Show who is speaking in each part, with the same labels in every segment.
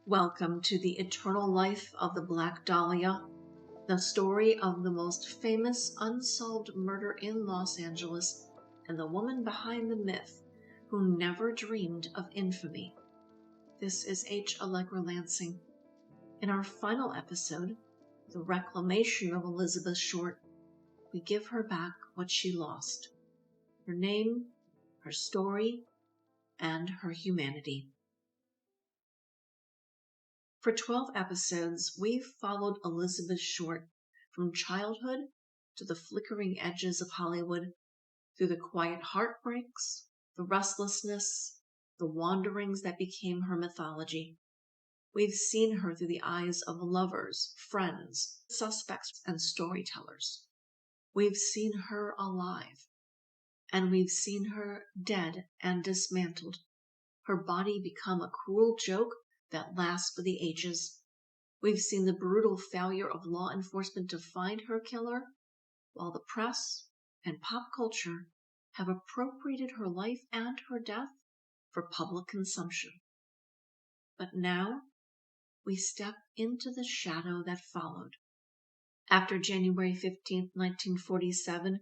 Speaker 1: Welcome to the eternal life of the Black Dahlia, the story of the most famous unsolved murder in Los Angeles and the woman behind the myth who never dreamed of infamy. This is Allegra Lansing. In our final episode, The Reclamation of Elizabeth Short, we give her back what she lost: her name, her story, and her humanity. For 12 episodes, we've followed Elizabeth Short from childhood to the flickering edges of Hollywood, through the quiet heartbreaks, the restlessness, the wanderings that became her mythology. We've seen her through the eyes of lovers, friends, suspects, and storytellers. We've seen her alive, and we've seen her dead and dismantled, her body become a cruel joke that lasts for the ages. We've seen the brutal failure of law enforcement to find her killer, while the press and pop culture have appropriated her life and her death for public consumption. But now, we step into the shadow that followed. After January 15, 1947,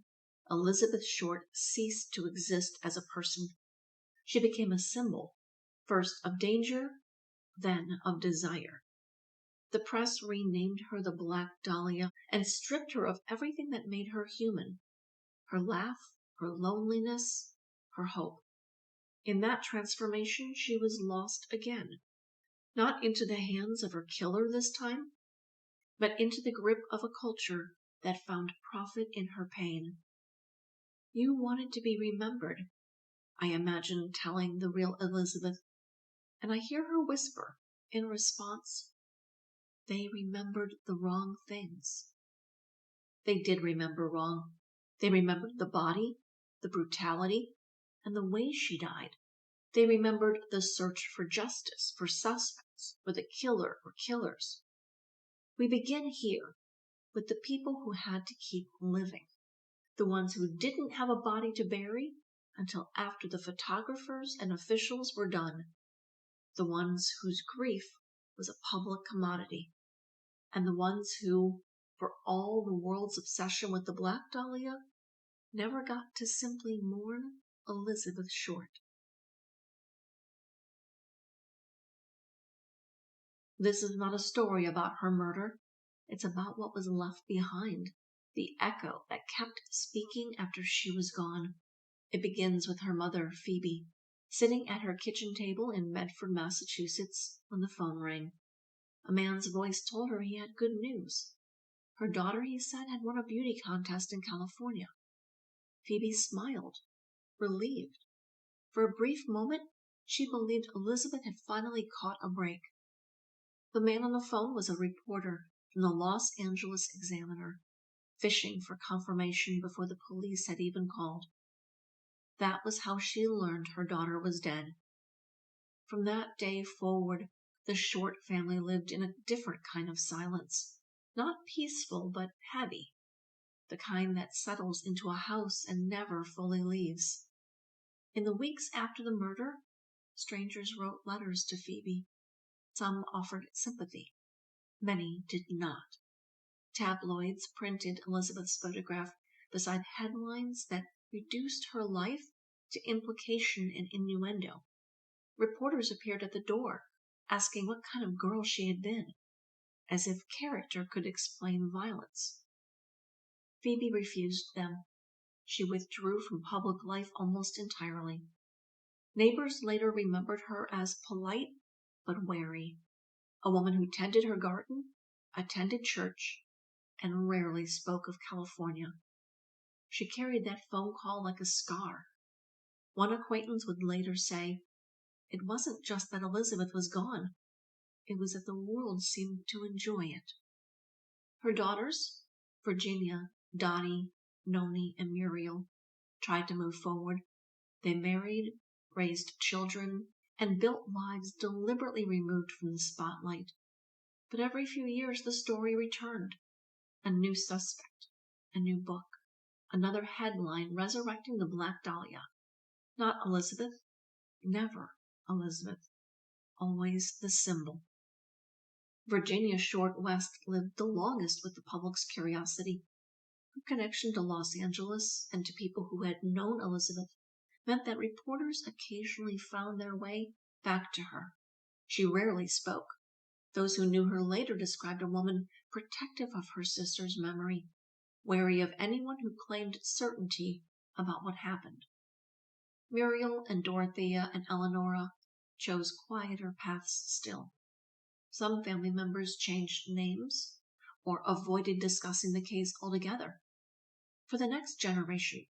Speaker 1: Elizabeth Short ceased to exist as a person. She became a symbol, first of danger, then of desire. The press renamed her the Black Dahlia and stripped her of everything that made her human: her laugh, her loneliness, her hope. In that transformation, she was lost again, not into the hands of her killer this time, but into the grip of a culture that found profit in her pain. "You wanted to be remembered," I imagine telling the real Elizabeth, and I hear her whisper in response, "They remembered the wrong things." They did remember wrong. They remembered the body, the brutality, and the way she died. They remembered the search for justice, for suspects, for the killer or killers. We begin here with the people who had to keep living, the ones who didn't have a body to bury until after the photographers and officials were done, the ones whose grief was a public commodity, and the ones who, for all the world's obsession with the Black Dahlia, never got to simply mourn Elizabeth Short. This is not a story about her murder. It's about what was left behind, the echo that kept speaking after she was gone. It begins with her mother, Phoebe, sitting at her kitchen table in Medford, Massachusetts, when the phone rang. A man's voice told her he had good news. Her daughter, he said, had won a beauty contest in California. Phoebe smiled, relieved. For a brief moment, she believed Elizabeth had finally caught a break. The man on the phone was a reporter from the Los Angeles Examiner, fishing for confirmation before the police had even called. That was how she learned her daughter was dead. From that day forward, the Short family lived in a different kind of silence. Not peaceful, but heavy. The kind that settles into a house and never fully leaves. In the weeks after the murder, strangers wrote letters to Phoebe. Some offered sympathy. Many did not. Tabloids printed Elizabeth's photograph beside headlines that reduced her life to implication and innuendo. Reporters appeared at the door, asking what kind of girl she had been, as if character could explain violence. Phoebe refused them. She withdrew from public life almost entirely. Neighbors later remembered her as polite but wary, a woman who tended her garden, attended church, and rarely spoke of California. She carried that phone call like a scar. One acquaintance would later say, "It wasn't just that Elizabeth was gone. It was that the world seemed to enjoy it." Her daughters, Virginia, Dottie, Noni, and Muriel, tried to move forward. They married, raised children, and built lives deliberately removed from the spotlight. But every few years the story returned. A new suspect, a new book, another headline resurrecting the Black Dahlia. Not Elizabeth, never Elizabeth, always the symbol. Virginia Short West lived the longest with the public's curiosity. Her connection to Los Angeles and to people who had known Elizabeth meant that reporters occasionally found their way back to her. She rarely spoke. Those who knew her later described a woman protective of her sister's memory, wary of anyone who claimed certainty about what happened. Muriel and Dorothea and Eleanora chose quieter paths still. Some family members changed names or avoided discussing the case altogether. For the next generation,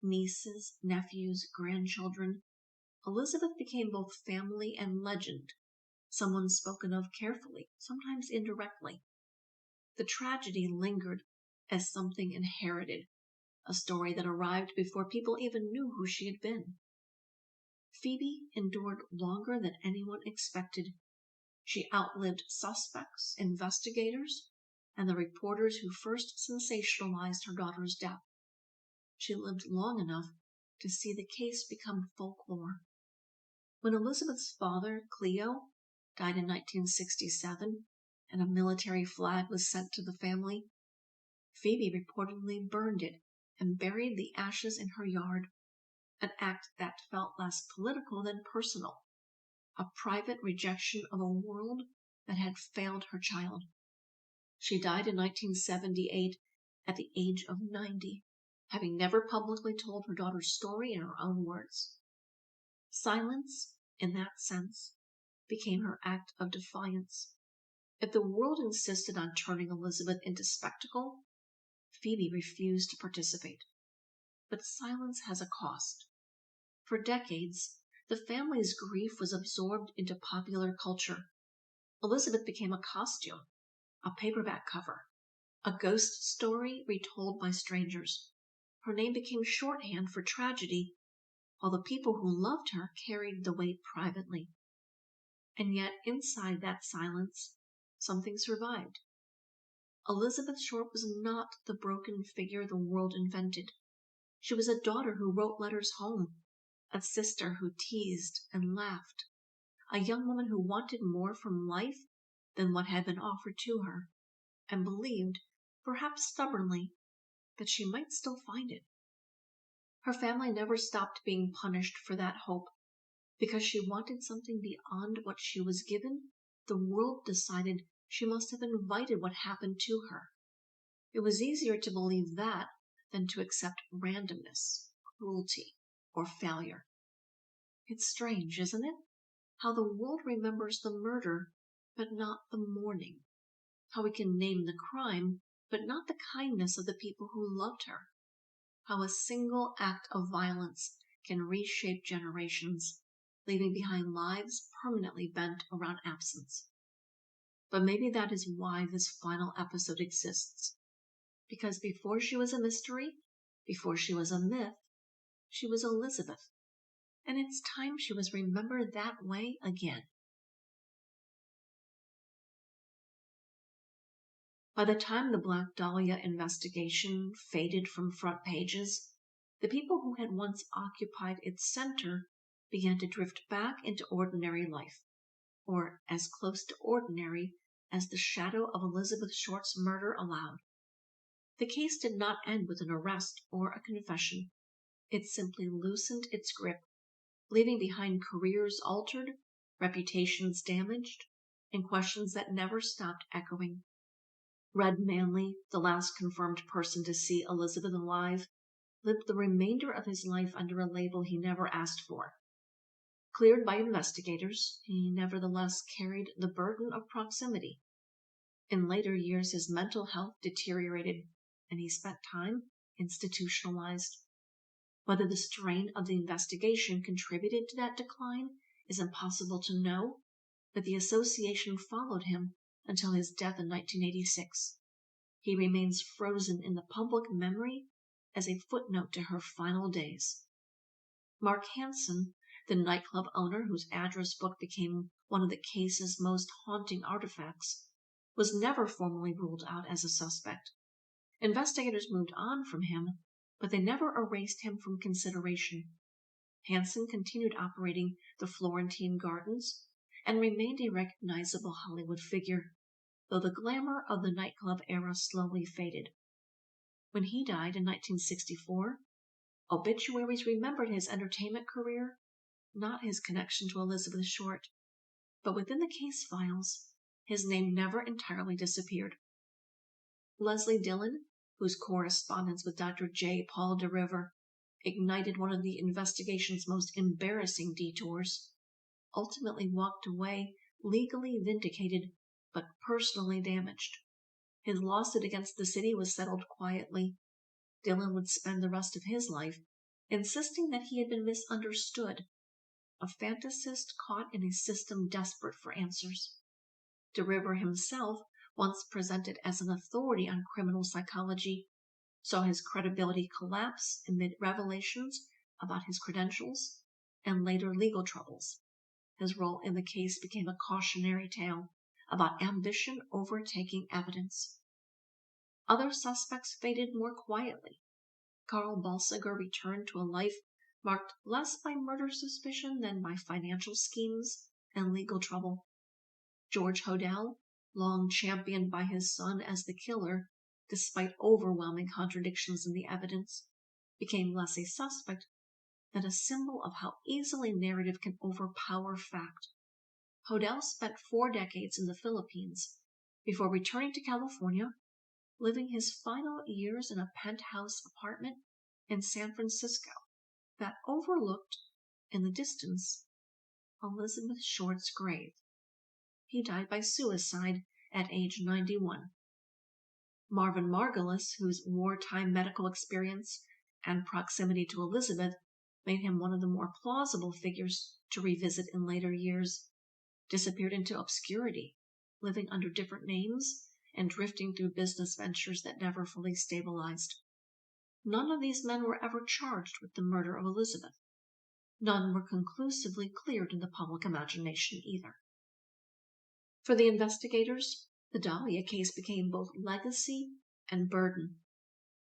Speaker 1: nieces, nephews, grandchildren, Elizabeth became both family and legend, someone spoken of carefully, sometimes indirectly. The tragedy lingered as something inherited, a story that arrived before people even knew who she had been. Phoebe endured longer than anyone expected. She outlived suspects, investigators, and the reporters who first sensationalized her daughter's death. She lived long enough to see the case become folklore. When Elizabeth's father, Cleo, died in 1967 and a military flag was sent to the family, Phoebe reportedly burned it and buried the ashes in her yard, an act that felt less political than personal, a private rejection of a world that had failed her child. She died in 1978 at the age of 90, having never publicly told her daughter's story in her own words. Silence, in that sense, became her act of defiance. If the world insisted on turning Elizabeth into spectacle, Phoebe refused to participate. But silence has a cost. For decades, the family's grief was absorbed into popular culture. Elizabeth became a costume, a paperback cover, a ghost story retold by strangers. Her name became shorthand for tragedy, while the people who loved her carried the weight privately. And yet, inside that silence, something survived. Elizabeth Short was not the broken figure the world invented. She was a daughter who wrote letters home, a sister who teased and laughed, a young woman who wanted more from life than what had been offered to her, and believed, perhaps stubbornly, that she might still find it. Her family never stopped being punished for that hope. Because she wanted something beyond what she was given, the world decided she must have invited what happened to her. It was easier to believe that than to accept randomness, cruelty, or failure. It's strange, isn't it? How the world remembers the murder, but not the mourning. How we can name the crime, but not the kindness of the people who loved her. How a single act of violence can reshape generations, leaving behind lives permanently bent around absence. But maybe that is why this final episode exists. Because before she was a mystery, before she was a myth, she was Elizabeth. And it's time she was remembered that way again. By the time the Black Dahlia investigation faded from front pages, the people who had once occupied its center began to drift back into ordinary life, or as close to ordinary as the shadow of Elizabeth Short's murder allowed. The case did not end with an arrest or a confession. It simply loosened its grip, leaving behind careers altered, reputations damaged, and questions that never stopped echoing. Red Manley, the last confirmed person to see Elizabeth alive, lived the remainder of his life under a label he never asked for. Cleared by investigators, he nevertheless carried the burden of proximity. In later years, his mental health deteriorated, and he spent time institutionalized. Whether the strain of the investigation contributed to that decline is impossible to know, but the association followed him until his death in 1986. He remains frozen in the public memory as a footnote to her final days. Mark Hansen, the nightclub owner whose address book became one of the case's most haunting artifacts, was never formally ruled out as a suspect. Investigators moved on from him, but they never erased him from consideration. Hansen continued operating the Florentine Gardens and remained a recognizable Hollywood figure. though the glamour of the nightclub era slowly faded. When he died in 1964, obituaries remembered his entertainment career, not his connection to Elizabeth Short. But within the case files, his name never entirely disappeared. Leslie Dillon, whose correspondence with Dr. J. Paul DeRiver ignited one of the investigation's most embarrassing detours, ultimately walked away legally vindicated but personally damaged. His lawsuit against the city was settled quietly. Dillon would spend the rest of his life insisting that he had been misunderstood, a fantasist caught in a system desperate for answers. DeRiver himself, once presented as an authority on criminal psychology, saw his credibility collapse amid revelations about his credentials and later legal troubles. His role in the case became a cautionary tale about ambition overtaking evidence. Other suspects faded more quietly. Carl Balsiger returned to a life marked less by murder suspicion than by financial schemes and legal trouble. George Hodel, long championed by his son as the killer, despite overwhelming contradictions in the evidence, became less a suspect than a symbol of how easily narrative can overpower fact. Hodel spent 4 decades in the Philippines before returning to California, living his final years in a penthouse apartment in San Francisco that overlooked, in the distance, Elizabeth Short's grave. He died by suicide at age 91. Marvin Margolis, whose wartime medical experience and proximity to Elizabeth made him one of the more plausible figures to revisit in later years, disappeared into obscurity, living under different names and drifting through business ventures that never fully stabilized. None of these men were ever charged with the murder of Elizabeth. None were conclusively cleared in the public imagination either. For the investigators, the Dahlia case became both legacy and burden.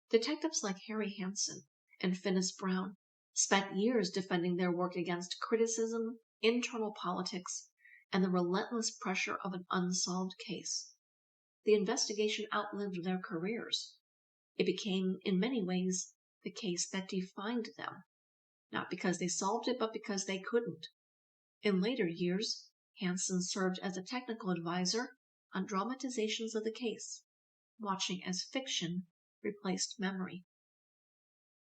Speaker 1: Detectives like Harry Hansen and Finis Brown spent years defending their work against criticism, internal politics, and the relentless pressure of an unsolved case. The investigation outlived their careers. It became, in many ways, the case that defined them, not because they solved it, but because they couldn't. In later years, Hansen served as a technical advisor on dramatizations of the case, watching as fiction replaced memory.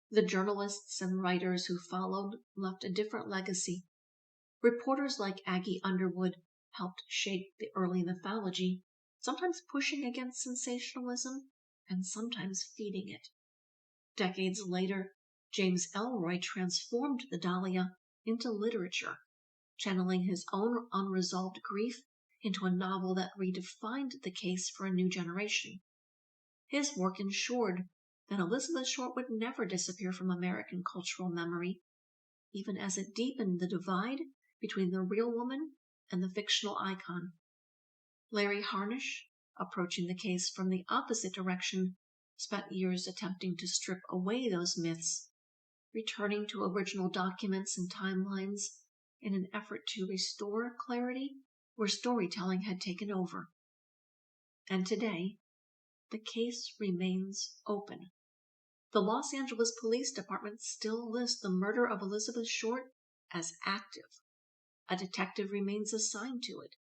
Speaker 1: The journalists and writers who followed left a different legacy. Reporters like Aggie Underwood helped shape the early mythology, sometimes pushing against sensationalism and sometimes feeding it. Decades later, James Ellroy transformed the Dahlia into literature, channeling his own unresolved grief into a novel that redefined the case for a new generation. His work ensured that Elizabeth Short would never disappear from American cultural memory, even as it deepened the divide between the real woman and the fictional icon. Larry Harnish, approaching the case from the opposite direction, spent years attempting to strip away those myths, returning to original documents and timelines in an effort to restore clarity where storytelling had taken over. And today, the case remains open. The Los Angeles Police Department still lists the murder of Elizabeth Short as active. A detective remains assigned to it,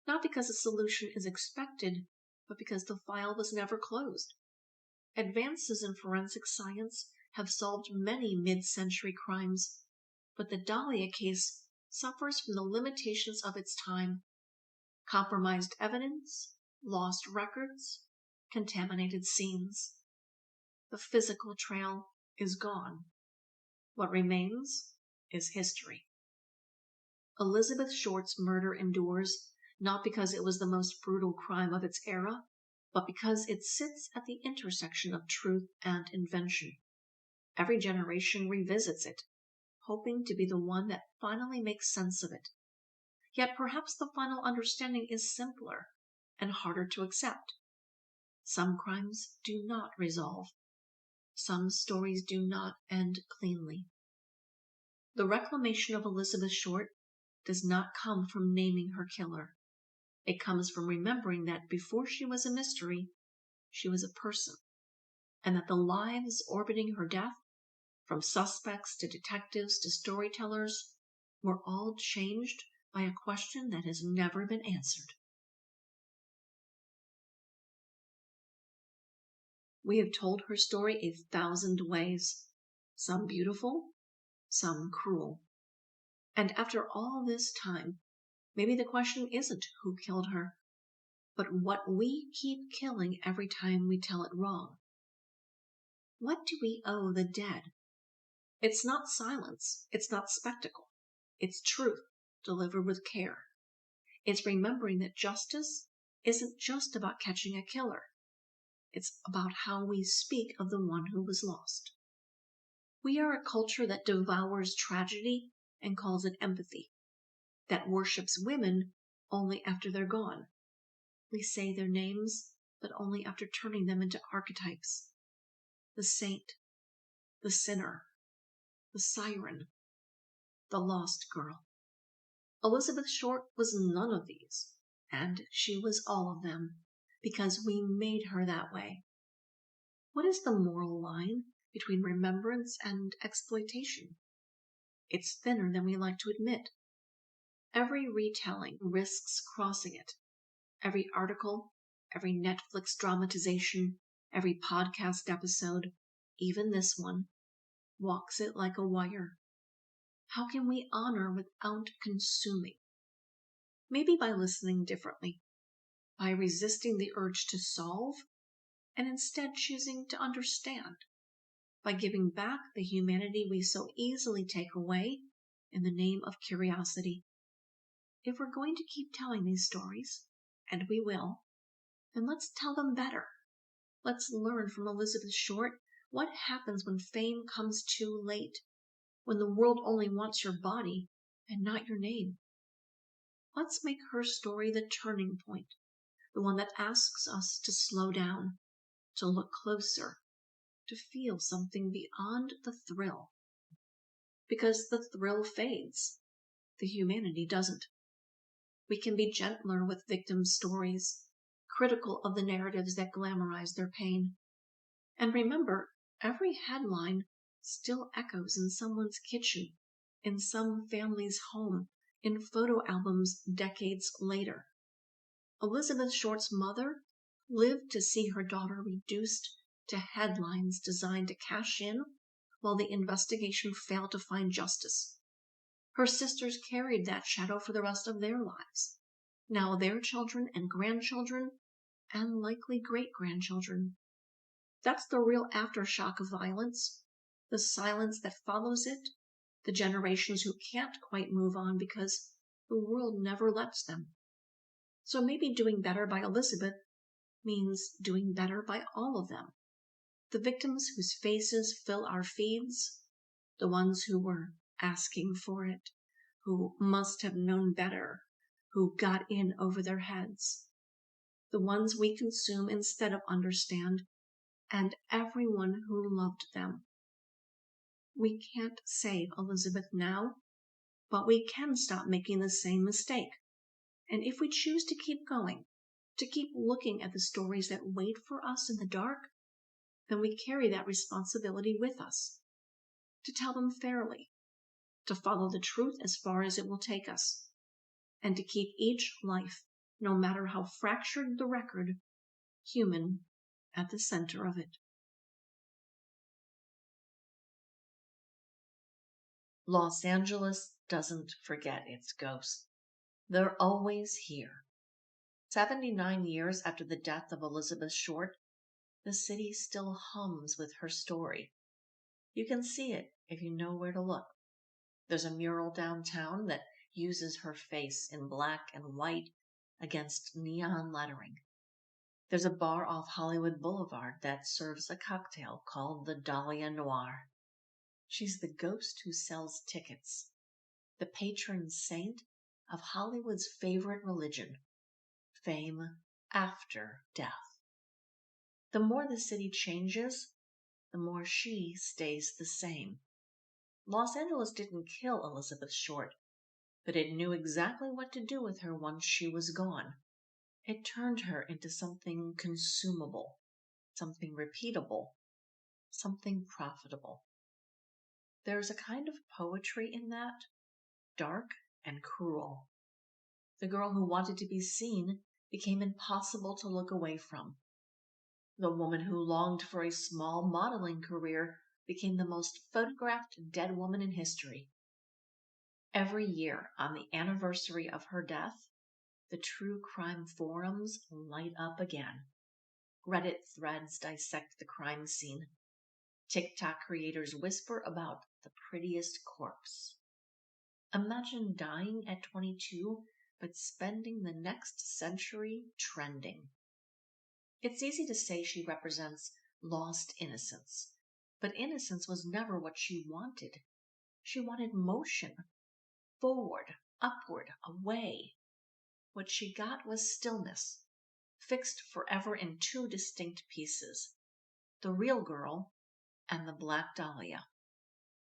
Speaker 1: not because a solution is expected, but because the file was never closed. Advances in forensic science have solved many mid-century crimes, but the Dahlia case suffers from the limitations of its time. Compromised evidence, lost records, contaminated scenes. The physical trail is gone. What remains is history. Elizabeth Short's murder endures not because it was the most brutal crime of its era, but because it sits at the intersection of truth and invention. Every generation revisits it, hoping to be the one that finally makes sense of it. Yet perhaps the final understanding is simpler and harder to accept. Some crimes do not resolve. Some stories do not end cleanly. The reclamation of Elizabeth Short does not come from naming her killer. It comes from remembering that before she was a mystery, she was a person, and that the lives orbiting her death, from suspects to detectives to storytellers, were all changed by a question that has never been answered. We have told her story 1,000 ways, some beautiful, some cruel. And after all this time, maybe the question isn't who killed her, but what we keep killing every time we tell it wrong. What do we owe the dead? It's not silence, it's not spectacle. It's truth delivered with care. It's remembering that justice isn't just about catching a killer. It's about how we speak of the one who was lost. We are a culture that devours tragedy and calls it empathy, that worships women only after they're gone. We say their names, but only after turning them into archetypes. The saint, the sinner, the siren, the lost girl. Elizabeth Short was none of these, and she was all of them, because we made her that way. What is the moral line between remembrance and exploitation? It's thinner than we like to admit. Every retelling risks crossing it. Every article, every Netflix dramatization, every podcast episode, even this one, walks it like a wire. How can we honor without consuming? Maybe by listening differently, by resisting the urge to solve, and instead choosing to understand, by giving back the humanity we so easily take away in the name of curiosity. If we're going to keep telling these stories, and we will, then let's tell them better. Let's learn from Elizabeth Short what happens when fame comes too late, when the world only wants your body and not your name. Let's make her story the turning point, the one that asks us to slow down, to look closer, to feel something beyond the thrill. Because the thrill fades, the humanity doesn't. We can be gentler with victims' stories, critical of the narratives that glamorize their pain. And remember, every headline still echoes in someone's kitchen, in some family's home, in photo albums decades later. Elizabeth Short's mother lived to see her daughter reduced to headlines designed to cash in while the investigation failed to find justice. Her sisters carried that shadow for the rest of their lives. Now their children and grandchildren, and likely great-grandchildren. That's the real aftershock of violence, the silence that follows it, the generations who can't quite move on because the world never lets them. So maybe doing better by Elizabeth means doing better by all of them. The victims whose faces fill our feeds, the ones who were asking for it, who must have known better, who got in over their heads, the ones we consume instead of understand, and everyone who loved them. We can't save Elizabeth now, but we can stop making the same mistake. And if we choose to keep going, to keep looking at the stories that wait for us in the dark, then we carry that responsibility with us, to tell them fairly, to follow the truth as far as it will take us, and to keep each life, no matter how fractured the record, human at the center of it. Los Angeles doesn't forget its ghosts. They're always here. 79 years after the death of Elizabeth Short, the city still hums with her story. You can see it if you know where to look. There's a mural downtown that uses her face in black and white against neon lettering. There's a bar off Hollywood Boulevard that serves a cocktail called the Dahlia Noir. She's the ghost who sells tickets, the patron saint of Hollywood's favorite religion, fame after death. The more the city changes, the more she stays the same. Los Angeles didn't kill Elizabeth Short, but it knew exactly what to do with her once she was gone. It turned her into something consumable, something repeatable, something profitable. There's a kind of poetry in that, dark and cruel. The girl who wanted to be seen became impossible to look away from. The woman who longed for a small modeling career became the most photographed dead woman in history. Every year, on the anniversary of her death, the true crime forums light up again. Reddit threads dissect the crime scene. TikTok creators whisper about the prettiest corpse. Imagine dying at 22, but spending the next century trending. It's easy to say she represents lost innocence, but innocence was never what she wanted. She wanted motion, forward, upward, away. What she got was stillness, fixed forever in two distinct pieces, the real girl and the Black Dahlia,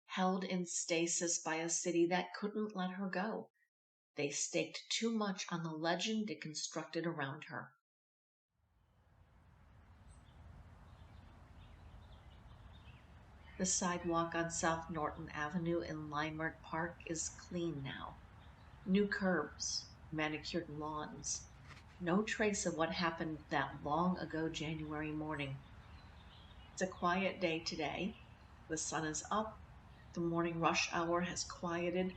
Speaker 1: held in stasis by a city that couldn't let her go. They staked too much on the legend it constructed around her. The sidewalk on South Norton Avenue in Limerick Park is clean now. New curbs, manicured lawns. No trace of what happened that long ago January morning. It's a quiet day today. The sun is up. The morning rush hour has quieted.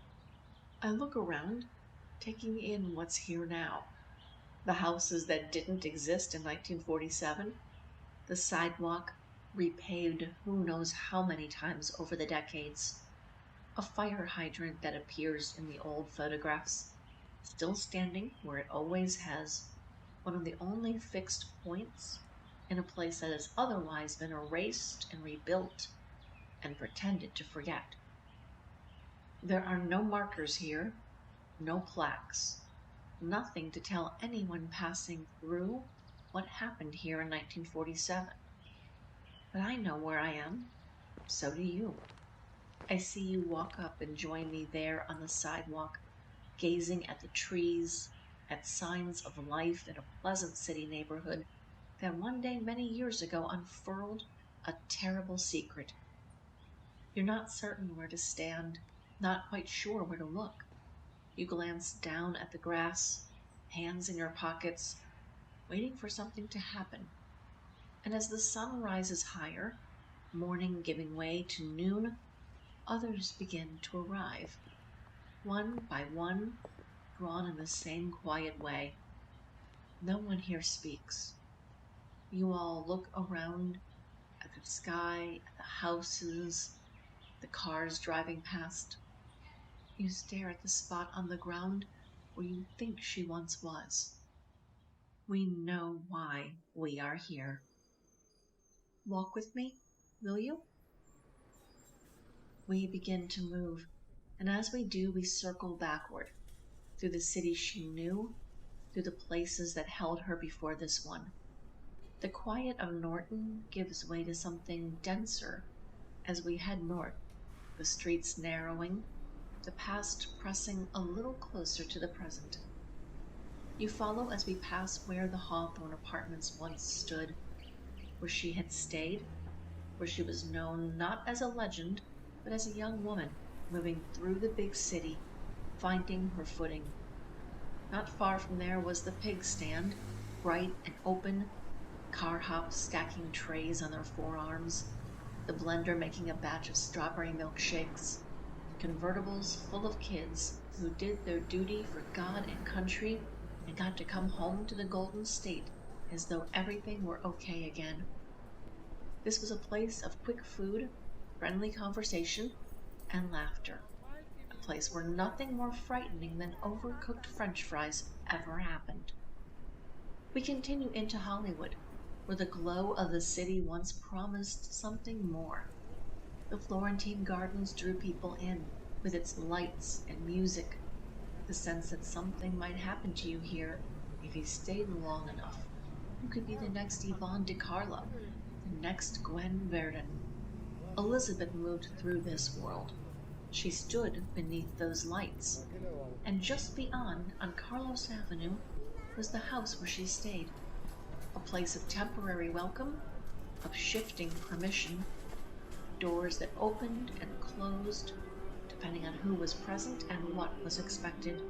Speaker 1: I look around, taking in what's here now. The houses that didn't exist in 1947. The sidewalk, repaved who knows how many times over the decades. A fire hydrant that appears in the old photographs, still standing where it always has, one of the only fixed points in a place that has otherwise been erased and rebuilt and pretended to forget. There are no markers here, no plaques, nothing to tell anyone passing through what happened here in 1947. But I know where I am. So do you. I see you walk up and join me there on the sidewalk, gazing at the trees, at signs of life in a pleasant city neighborhood that one day many years ago unfurled a terrible secret. You're not certain where to stand, not quite sure where to look. You glance down at the grass, hands in your pockets, waiting for something to happen. And as the sun rises higher, morning giving way to noon, others begin to arrive, one by one, drawn in the same quiet way. No one here speaks. You all look around at the sky, at the houses, the cars driving past. You stare at the spot on the ground where you think she once was. We know why we are here. Walk with me, will you? We begin to move, and as we do, we circle backward, through the city she knew, through the places that held her before this one. The quiet of Norton gives way to something denser as we head north, the streets narrowing, the past pressing a little closer to the present. You follow as we pass where the Hawthorne apartments once stood, where she had stayed, where she was known not as a legend, but as a young woman moving through the big city, finding her footing. Not far from there was the pig stand, bright and open, car hops stacking trays on their forearms, the blender making a batch of strawberry milkshakes, convertibles full of kids who did their duty for God and country and got to come home to the Golden State as though everything were okay again. This was a place of quick food, friendly conversation, and laughter. A place where nothing more frightening than overcooked French fries ever happened. We continue into Hollywood, where the glow of the city once promised something more. The Florentine Gardens drew people in, with its lights and music, the sense that something might happen to you here if you stayed long enough. You could be the next Yvonne DiCarlo, the next Gwen Verdon. Elizabeth moved through this world. She stood beneath those lights, and just beyond, on Carlos Avenue, was the house where she stayed, a place of temporary welcome, of shifting permission, doors that opened and closed, depending on who was present and what was expected.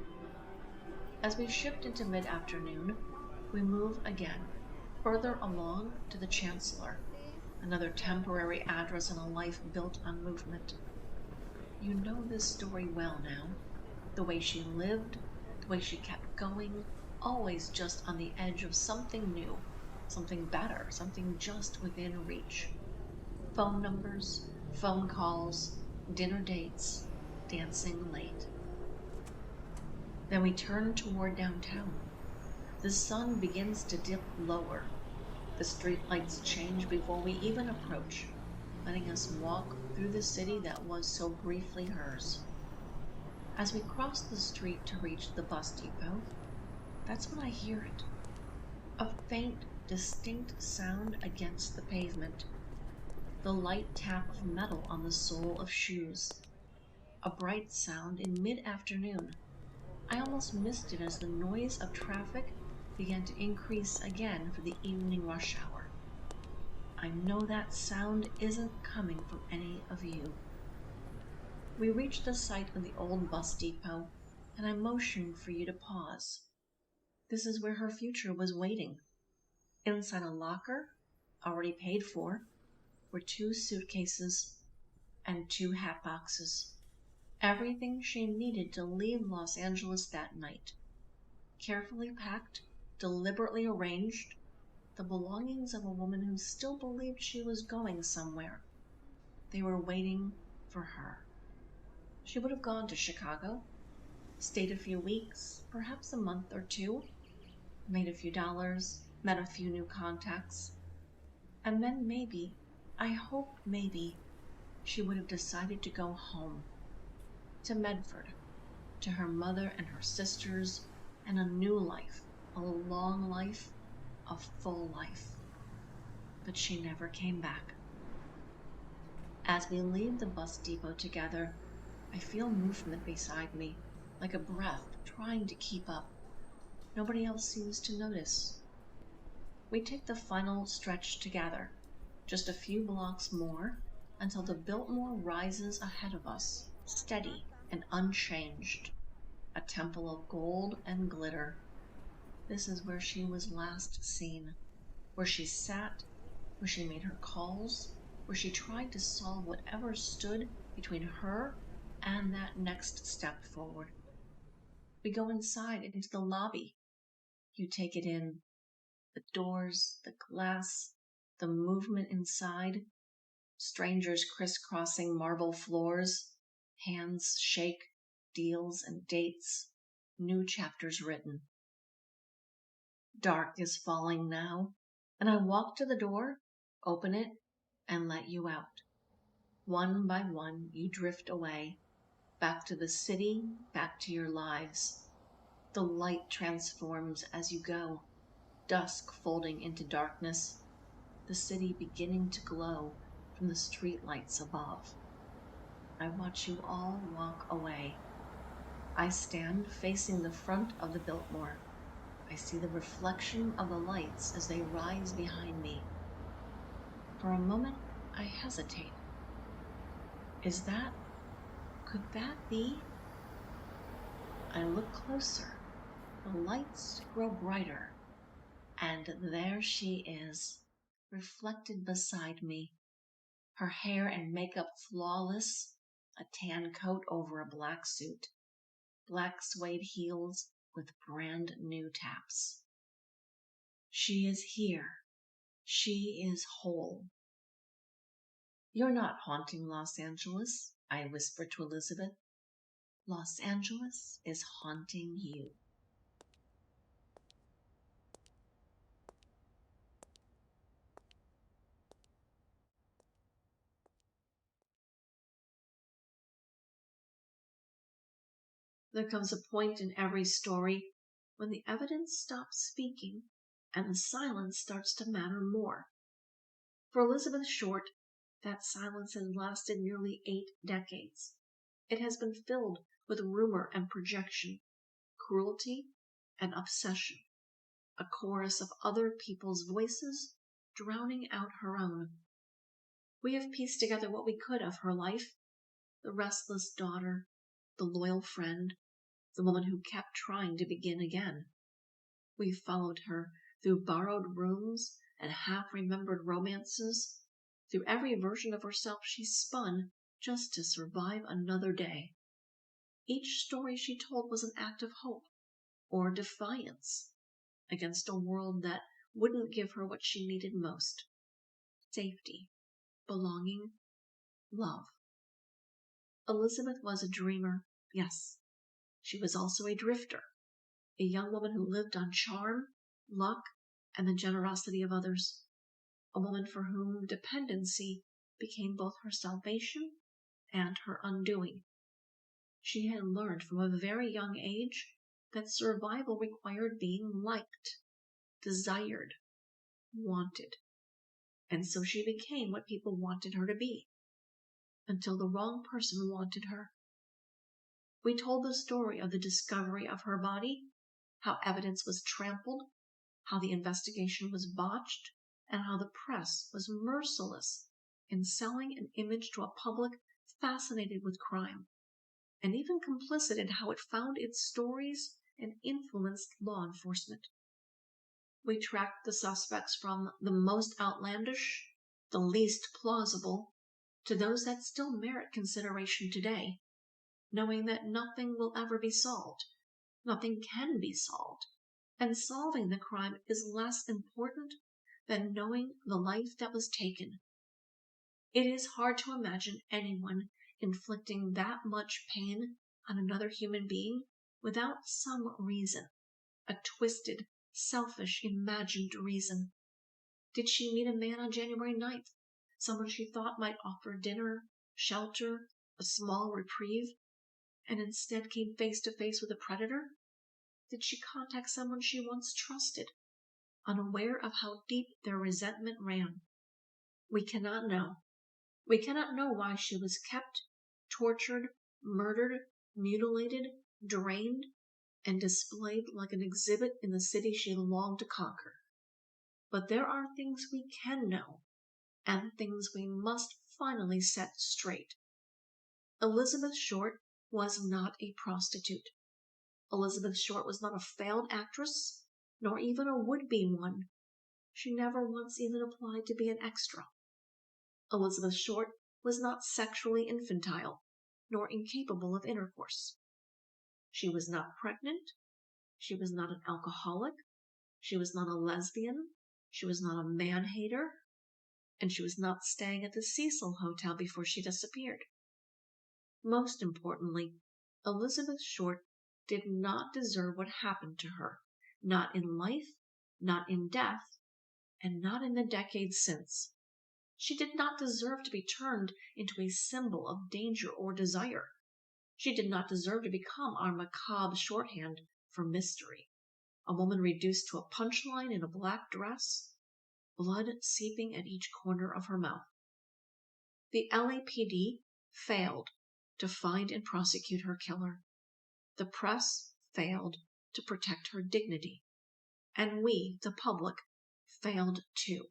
Speaker 1: As we shift into mid-afternoon, we move again, further along to the Chancellor, another temporary address in a life built on movement. You know this story well now, the way she lived, the way she kept going, always just on the edge of something new, something better, something just within reach. Phone numbers, phone calls, dinner dates, dancing late. Then we turn toward downtown. The sun begins to dip lower. The streetlights change before we even approach, letting us walk through the city that was so briefly hers. As we cross the street to reach the bus depot, that's when I hear it. A faint, distinct sound against the pavement. The light tap of metal on the sole of shoes. A bright sound in mid-afternoon. I almost missed it as the noise of traffic began to increase again for the evening rush hour. I know that sound isn't coming from any of you. We reach the site of the old bus depot, and I motion for you to pause. This is where her future was waiting. Inside a locker, already paid for, were 2 suitcases and 2 hat boxes. Everything she needed to leave Los Angeles that night. Carefully packed, deliberately arranged, the belongings of a woman who still believed she was going somewhere. They were waiting for her. She would have gone to Chicago, stayed a few weeks, perhaps a month or 2, made a few dollars, met a few new contacts, and then maybe, I hope maybe, she would have decided to go home, to Medford, to her mother and her sisters, and a new life, a long life, a full life. But she never came back. As we leave the bus depot together, I feel movement beside me, like a breath trying to keep up. Nobody else seems to notice. We take the final stretch together, just a few blocks more, until the Biltmore rises ahead of us, steady and unchanged, a temple of gold and glitter. This is where she was last seen, where she sat, where she made her calls, where she tried to solve whatever stood between her and that next step forward. We go inside into the lobby. You take it in. The doors, the glass, the movement inside, strangers crisscrossing marble floors, hands shake, deals and dates, new chapters written. Dark is falling now, and I walk to the door, open it, and let you out. One by one, you drift away, back to the city, back to your lives. The light transforms as you go, dusk folding into darkness, the city beginning to glow from the streetlights above. I watch you all walk away. I stand facing the front of the Biltmore. I see the reflection of the lights as they rise behind me. For a moment, I hesitate. Could that be? I look closer. The lights grow brighter, and there she is, reflected beside me, her hair and makeup flawless, a tan coat over a black suit, black suede heels with brand new taps. She is here. She is whole. You're not haunting Los Angeles, I whispered to Elizabeth. Los Angeles is haunting you. There comes a point in every story when the evidence stops speaking and the silence starts to matter more. For Elizabeth Short, that silence has lasted nearly 8 decades. It has been filled with rumor and projection, cruelty and obsession. a chorus of other people's voices drowning out her own. We have pieced together what we could of her life: the restless daughter, the loyal friend, the woman who kept trying to begin again. We followed her through borrowed rooms and half-remembered romances, through every version of herself she spun just to survive another day. Each story she told was an act of hope or defiance against a world that wouldn't give her what she needed most: safety, belonging, love. Elizabeth was a dreamer, yes. She was also a drifter, a young woman who lived on charm, luck, and the generosity of others, a woman for whom dependency became both her salvation and her undoing. She had learned from a very young age that survival required being liked, desired, wanted, and so she became what people wanted her to be, until the wrong person wanted her. We told the story of the discovery of her body, how evidence was trampled, how the investigation was botched, and how the press was merciless in selling an image to a public fascinated with crime, and even complicit in how it found its stories and influenced law enforcement. We tracked the suspects from the most outlandish, the least plausible, to those that still merit consideration today, knowing that nothing will ever be solved, nothing can be solved, and solving the crime is less important than knowing the life that was taken. It is hard to imagine anyone inflicting that much pain on another human being without some reason, a twisted, selfish, imagined reason. Did she meet a man on January 9th, someone she thought might offer dinner, shelter, a small reprieve, and instead came face to face with a predator? Did she contact someone she once trusted, unaware of how deep their resentment ran? We cannot know. We cannot know why she was kept, tortured, murdered, mutilated, drained, and displayed like an exhibit in the city she longed to conquer. But there are things we can know, and things we must finally set straight. Elizabeth Short was not a prostitute. Elizabeth Short was not a failed actress, nor even a would-be one. She never once even applied to be an extra. Elizabeth Short was not sexually infantile, nor incapable of intercourse. She was not pregnant. She was not an alcoholic. She was not a lesbian. She was not a man-hater. And she was not staying at the Cecil Hotel before she disappeared. Most importantly, Elizabeth Short did not deserve what happened to her, not in life, not in death, and not in the decades since. She did not deserve to be turned into a symbol of danger or desire. She did not deserve to become our macabre shorthand for mystery, a woman reduced to a punchline in a black dress, blood seeping at each corner of her mouth. The LAPD failed to find and prosecute her killer. The press failed to protect her dignity. And we, the public, failed too.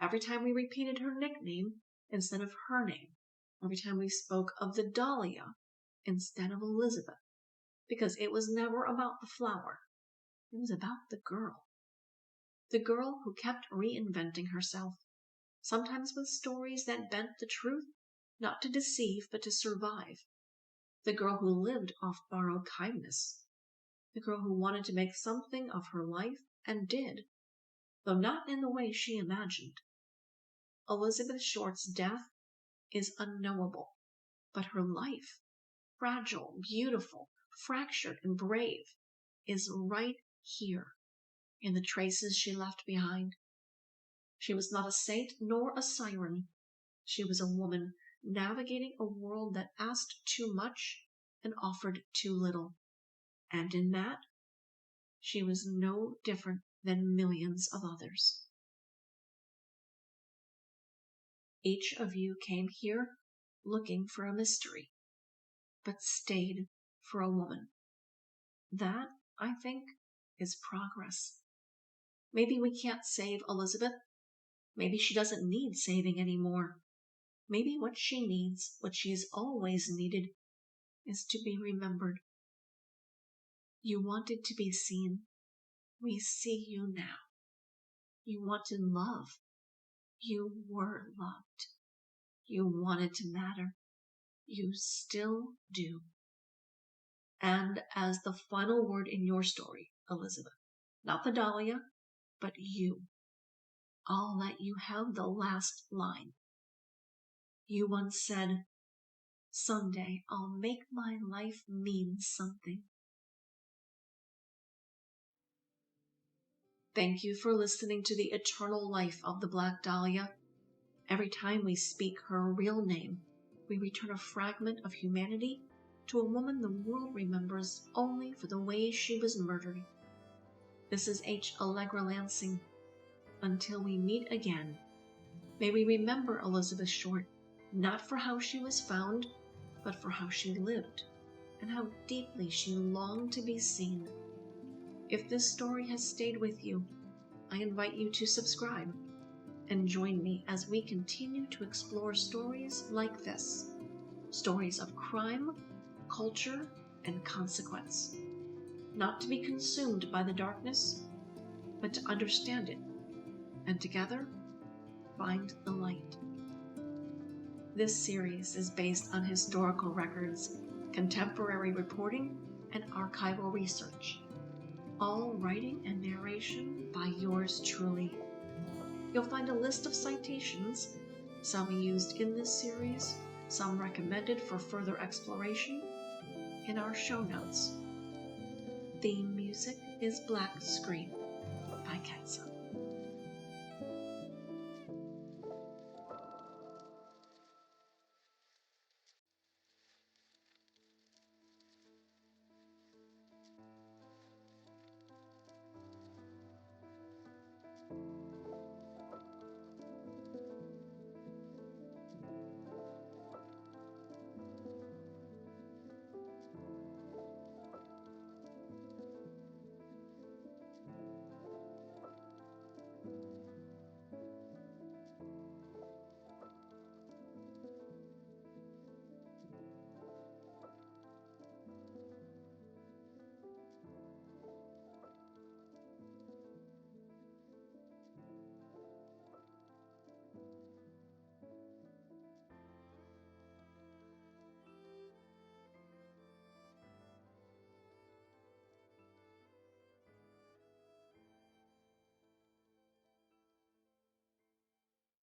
Speaker 1: Every time we repeated her nickname instead of her name. Every time we spoke of the Dahlia instead of Elizabeth. Because it was never about the flower. It was about the girl. The girl who kept reinventing herself, sometimes with stories that bent the truth, not to deceive but to survive. The girl who lived off borrowed kindness. The girl who wanted to make something of her life and did, though not in the way she imagined. Elizabeth Short's death is unknowable, but her life, fragile, beautiful, fractured, and brave, is right here in the traces she left behind. She was not a saint nor a siren. She was a woman navigating a world that asked too much and offered too little. And in that, she was no different than millions of others. Each of you came here looking for a mystery, but stayed for a woman. That, I think, is progress. Maybe we can't save Elizabeth. Maybe she doesn't need saving anymore. Maybe what she needs, what she's always needed, is to be remembered. You wanted to be seen. We see you now. You wanted love. You were loved. You wanted to matter. You still do. And as the final word in your story, Elizabeth, not the Dahlia, but you, I'll let you have the last line. You once said, "Someday I'll make my life mean something." Thank you for listening to the eternal life of the Black Dahlia. Every time we speak her real name, we return a fragment of humanity to a woman the world remembers only for the way she was murdered. This is Allegra Lansing. Until we meet again, may we remember Elizabeth Short, not for how she was found, but for how she lived, and how deeply she longed to be seen. If this story has stayed with you, I invite you to subscribe and join me as we continue to explore stories like this, stories of crime, culture, and consequence, not to be consumed by the darkness, but to understand it, and together find the light. This series is based on historical records, contemporary reporting, and archival research, all writing and narration by yours truly. You'll find a list of citations, some used in this series, some recommended for further exploration, in our show notes. Theme music is Black Screen by Hudson.